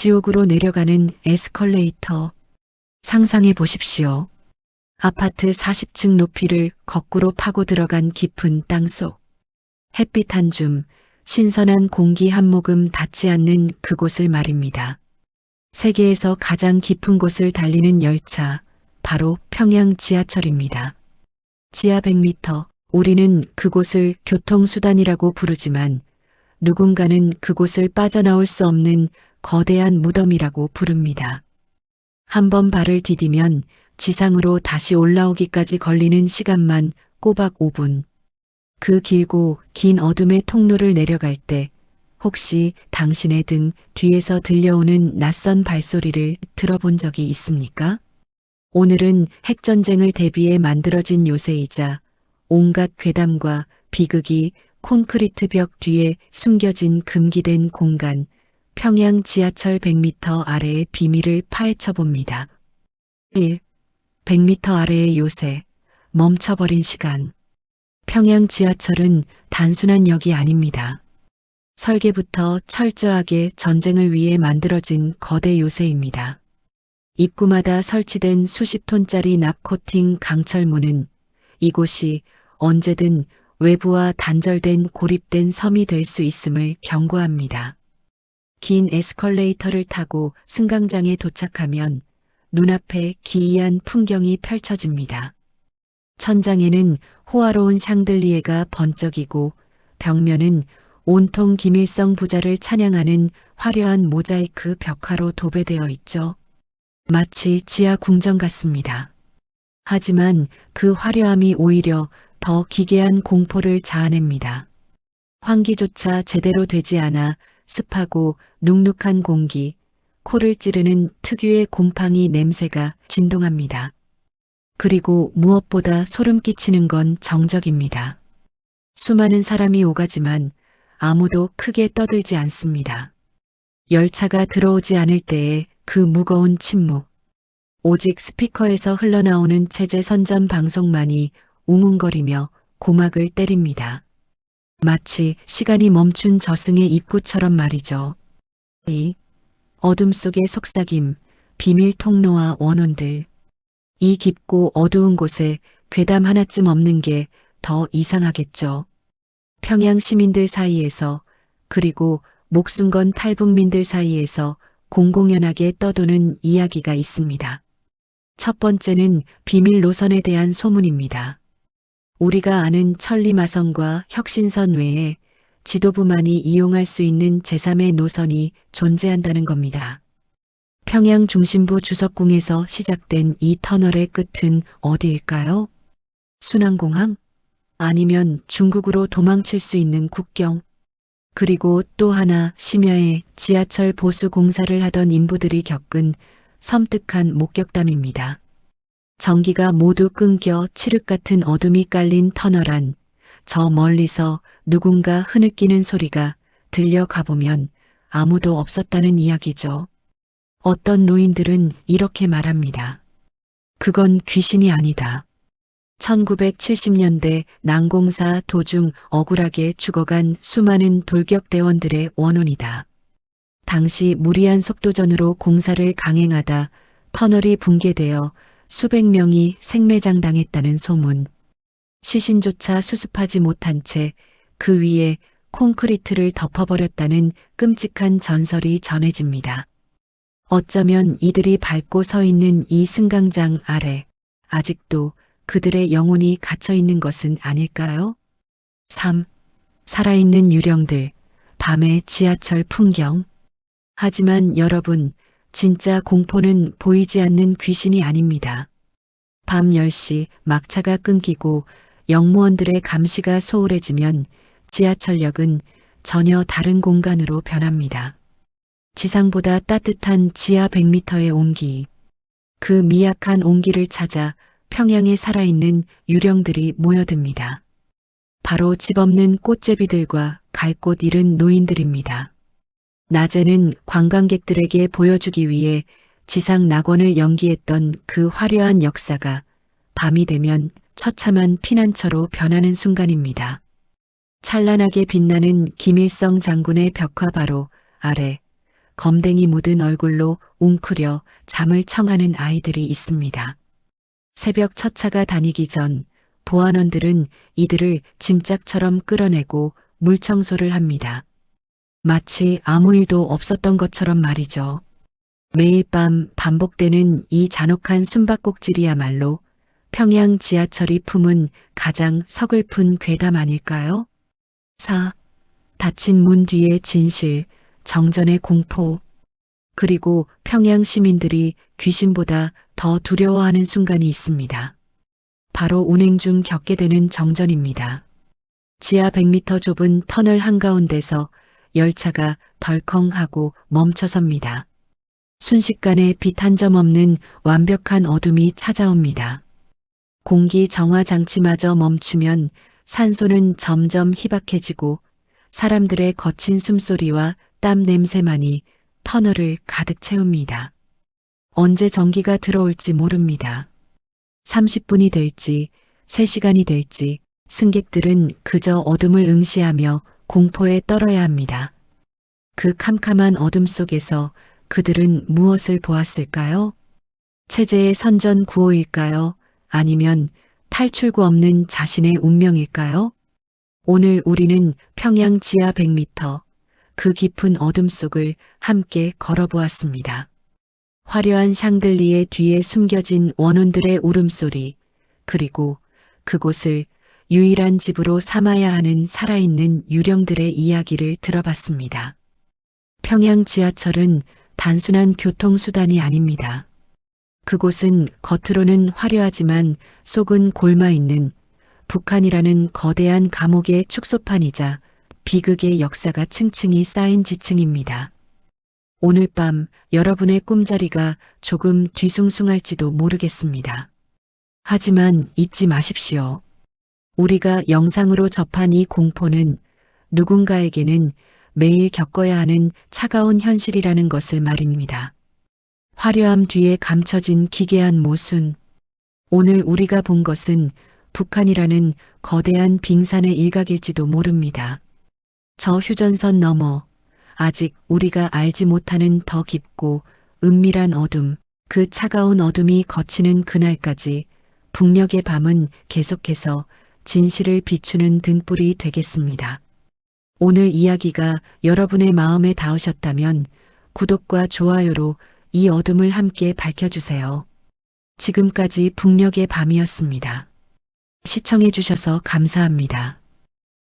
지옥으로 내려가는 에스컬레이터. 상상해 보십시오. 아파트 40층 높이를 거꾸로 파고 들어간 깊은 땅속. 햇빛 한 줌, 신선한 공기 한 모금 닿지 않는 그곳을 말입니다. 세계에서 가장 깊은 곳을 달리는 열차, 바로 평양 지하철입니다. 지하 100m, 우리는 그곳을 교통수단이라고 부르지만 누군가는 그곳을 빠져나올 수 없는 거대한 무덤이라고 부릅니다. 한 번 발을 디디면 지상으로 다시 올라오기까지 걸리는 시간만 꼬박 5분. 그 길고 긴 어둠의 통로를 내려갈 때 혹시 당신의 등 뒤에서 들려오는 낯선 발소리를 들어본 적이 있습니까? 오늘은 핵전쟁을 대비해 만들어진 요새이자 온갖 괴담과 비극이 콘크리트 벽 뒤에 숨겨진 금기된 공간, 평양 지하철 100m 아래의 비밀을 파헤쳐 봅니다. 1. 100m 아래의 요새, 멈춰버린 시간. 평양 지하철은 단순한 역이 아닙니다. 설계부터 철저하게 전쟁을 위해 만들어진 거대 요새입니다. 입구마다 설치된 수십 톤짜리 납코팅 강철문은 이곳이 언제든 외부와 단절된 고립된 섬이 될 수 있음을 경고합니다. 긴 에스컬레이터를 타고 승강장에 도착하면 눈앞에 기이한 풍경이 펼쳐집니다. 천장에는 호화로운 샹들리에가 번쩍이고 벽면은 온통 김일성 부자를 찬양하는 화려한 모자이크 벽화로 도배되어 있죠. 마치 지하 궁전 같습니다. 하지만 그 화려함이 오히려 더 기괴한 공포를 자아냅니다. 환기조차 제대로 되지 않아 습하고 눅눅한 공기, 코를 찌르는 특유의 곰팡이 냄새가 진동합니다. 그리고 무엇보다 소름 끼치는 건 정적입니다. 수많은 사람이 오가지만 아무도 크게 떠들지 않습니다. 열차가 들어오지 않을 때의 그 무거운 침묵. 오직 스피커에서 흘러나오는 체제 선전 방송만이 웅웅거리며 고막을 때립니다. 마치 시간이 멈춘 저승의 입구처럼 말이죠. 이 어둠 속의 속삭임, 비밀 통로와 원혼들. 이 깊고 어두운 곳에 괴담 하나쯤 없는 게 더 이상하겠죠. 평양 시민들 사이에서 그리고 목숨 건 탈북민들 사이에서 공공연하게 떠도는 이야기가 있습니다. 첫 번째는 비밀 노선에 대한 소문입니다. 우리가 아는 천리마선과 혁신선 외에 지도부만이 이용할 수 있는 제3의 노선이 존재한다는 겁니다. 평양 중심부 주석궁에서 시작된 이 터널의 끝은 어디일까요? 순환공항? 아니면 중국으로 도망칠 수 있는 국경? 그리고 또 하나 심야에 지하철 보수 공사를 하던 인부들이 겪은 섬뜩한 목격담입니다. 전기가 모두 끊겨 칠흑 같은 어둠이 깔린 터널 안, 저 멀리서 누군가 흐느끼는 소리가 들려가 보면 아무도 없었다는 이야기죠. 어떤 노인들은 이렇게 말합니다. 그건 귀신이 아니다. 1970년대 난공사 도중 억울하게 죽어간 수많은 돌격대원들의 원혼이다. 당시 무리한 속도전으로 공사를 강행하다 터널이 붕괴되어 수백 명이 생매장당했다는 소문. 시신조차 수습하지 못한 채 그 위에 콘크리트를 덮어버렸다는 끔찍한 전설이 전해집니다. 어쩌면 이들이 밟고 서 있는 이 승강장 아래 아직도 그들의 영혼이 갇혀 있는 것은 아닐까요? 3. 살아있는 유령들, 밤의 지하철 풍경. 하지만 여러분, 진짜 공포는 보이지 않는 귀신이 아닙니다. 밤 10시 막차가 끊기고 역무원들의 감시가 소홀해지면 지하철역은 전혀 다른 공간으로 변합니다. 지상보다 따뜻한 지하 100m의 온기. 그 미약한 온기를 찾아 평양에 살아있는 유령들이 모여듭니다. 바로 집 없는 꽃제비들과 갈 곳 잃은 노인들입니다. 낮에는 관광객들에게 보여주기 위해 지상 낙원을 연기했던 그 화려한 역사가 밤이 되면 처참한 피난처로 변하는 순간입니다. 찬란하게 빛나는 김일성 장군의 벽화 바로 아래 검댕이 묻은 얼굴로 웅크려 잠을 청하는 아이들이 있습니다. 새벽 첫 차가 다니기 전 보안원들은 이들을 짐짝처럼 끌어내고 물청소를 합니다. 마치 아무 일도 없었던 것처럼 말이죠. 매일 밤 반복되는 이 잔혹한 숨바꼭질이야말로 평양 지하철이 품은 가장 서글픈 괴담 아닐까요? 4. 닫힌 문 뒤의 진실, 정전의 공포, 그리고 평양 시민들이 귀신보다 더 두려워하는 순간이 있습니다. 바로 운행 중 겪게 되는 정전입니다. 지하 100m 좁은 터널 한가운데서 열차가 덜컹하고 멈춰섭니다. 순식간에 빛 한 점 없는 완벽한 어둠이 찾아옵니다. 공기 정화 장치마저 멈추면 산소는 점점 희박해지고 사람들의 거친 숨소리와 땀 냄새만이 터널을 가득 채웁니다. 언제 전기가 들어올지 모릅니다. 30분이 될지 3시간이 될지 승객들은 그저 어둠을 응시하며 공포에 떨어야 합니다. 그 캄캄한 어둠 속에서 그들은 무엇을 보았을까요? 체제의 선전구호일까요? 아니면 탈출구 없는 자신의 운명일까요? 오늘 우리는 평양 지하 100m, 그 깊은 어둠 속을 함께 걸어보았습니다. 화려한 샹들리에 뒤에 숨겨진 원혼들의 울음소리, 그리고 그곳을 유일한 집으로 삼아야 하는 살아있는 유령들의 이야기를 들어봤습니다. 평양 지하철은 단순한 교통수단이 아닙니다. 그곳은 겉으로는 화려하지만 속은 골마있는 북한이라는 거대한 감옥의 축소판이자 비극의 역사가 층층이 쌓인 지층입니다. 오늘 밤 여러분의 꿈자리가 조금 뒤숭숭할지도 모르겠습니다. 하지만 잊지 마십시오. 우리가 영상으로 접한 이 공포는 누군가에게는 매일 겪어야 하는 차가운 현실이라는 것을 말입니다. 화려함 뒤에 감춰진 기괴한 모순. 오늘 우리가 본 것은 북한이라는 거대한 빙산의 일각일지도 모릅니다. 저 휴전선 너머 아직 우리가 알지 못하는 더 깊고 은밀한 어둠, 그 차가운 어둠이 걷히는 그날까지 북녘의 밤은 계속해서 진실을 비추는 등불이 되겠습니다. 오늘 이야기가 여러분의 마음에 닿으셨다면 구독과 좋아요로 이 어둠을 함께 밝혀주세요. 지금까지 북녘의 밤이었습니다. 시청해 주셔서 감사합니다.